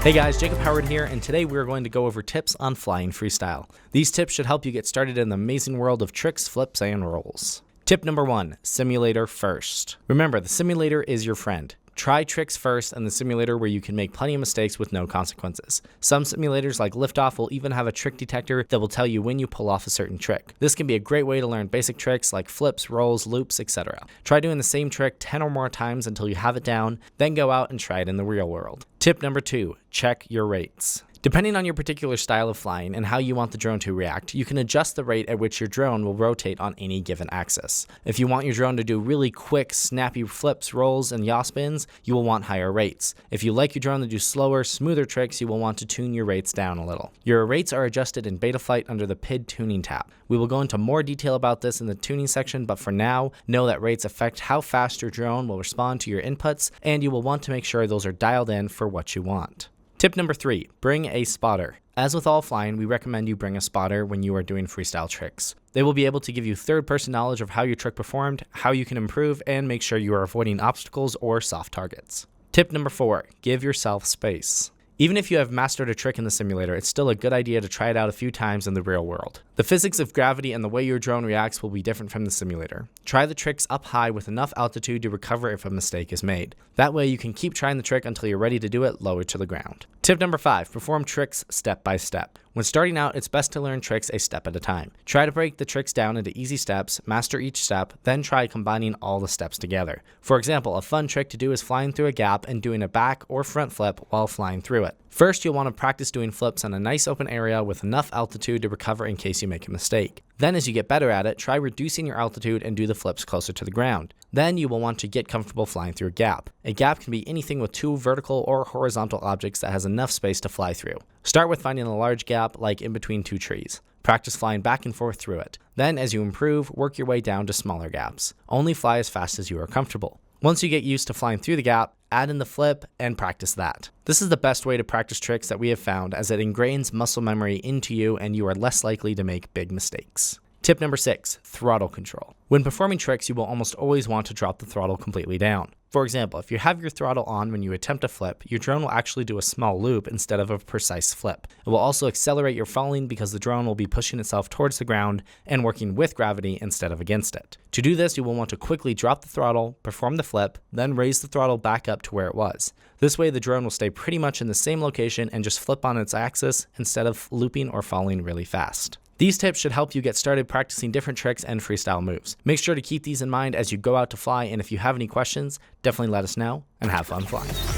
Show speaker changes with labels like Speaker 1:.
Speaker 1: Hey guys, Jacob Howard here, and today we are going to go over tips on flying freestyle. These tips should help you get started in the amazing world of tricks, flips, and rolls. Tip number 1, simulator first. Remember, the simulator is your friend. Try tricks first in the simulator where you can make plenty of mistakes with no consequences. Some simulators like Liftoff will even have a trick detector that will tell you when you pull off a certain trick. This can be a great way to learn basic tricks like flips, rolls, loops, etc. Try doing the same trick 10 or more times until you have it down, then go out and try it in the real world. Tip number 2, check your rates. Depending on your particular style of flying and how you want the drone to react, you can adjust the rate at which your drone will rotate on any given axis. If you want your drone to do really quick, snappy flips, rolls, and yaw spins, you will want higher rates. If you like your drone to do slower, smoother tricks, you will want to tune your rates down a little. Your rates are adjusted in Betaflight under the PID tuning tab. We will go into more detail about this in the tuning section, but for now, know that rates affect how fast your drone will respond to your inputs, and you will want to make sure those are dialed in for what you want. Tip number 3, bring a spotter. As with all flying, we recommend you bring a spotter when you are doing freestyle tricks. They will be able to give you third-person knowledge of how your trick performed, how you can improve, and make sure you are avoiding obstacles or soft targets. Tip number 4, give yourself space. Even if you have mastered a trick in the simulator, it's still a good idea to try it out a few times in the real world. The physics of gravity and the way your drone reacts will be different from the simulator. Try the tricks up high with enough altitude to recover if a mistake is made. That way you can keep trying the trick until you're ready to do it lower to the ground. Tip number 5, perform tricks step by step. When starting out, it's best to learn tricks a step at a time. Try to break the tricks down into easy steps, master each step, then try combining all the steps together. For example, a fun trick to do is flying through a gap and doing a back or front flip while flying through it. First, you'll want to practice doing flips on a nice open area with enough altitude to recover in case you make a mistake. Then as you get better at it, try reducing your altitude and do the flips closer to the ground. Then you will want to get comfortable flying through a gap. A gap can be anything with two vertical or horizontal objects that has enough space to fly through. Start with finding a large gap like in between two trees. Practice flying back and forth through it. Then as you improve, work your way down to smaller gaps. Only fly as fast as you are comfortable. Once you get used to flying through the gap, add in the flip and practice that. This is the best way to practice tricks that we have found, as it ingrains muscle memory into you and you are less likely to make big mistakes. Tip number 6, throttle control. When performing tricks, you will almost always want to drop the throttle completely down. For example, if you have your throttle on when you attempt a flip, your drone will actually do a small loop instead of a precise flip. It will also accelerate your falling because the drone will be pushing itself towards the ground and working with gravity instead of against it. To do this, you will want to quickly drop the throttle, perform the flip, then raise the throttle back up to where it was. This way, the drone will stay pretty much in the same location and just flip on its axis instead of looping or falling really fast. These tips should help you get started practicing different tricks and freestyle moves. Make sure to keep these in mind as you go out to fly, and if you have any questions, definitely let us know, and have fun flying.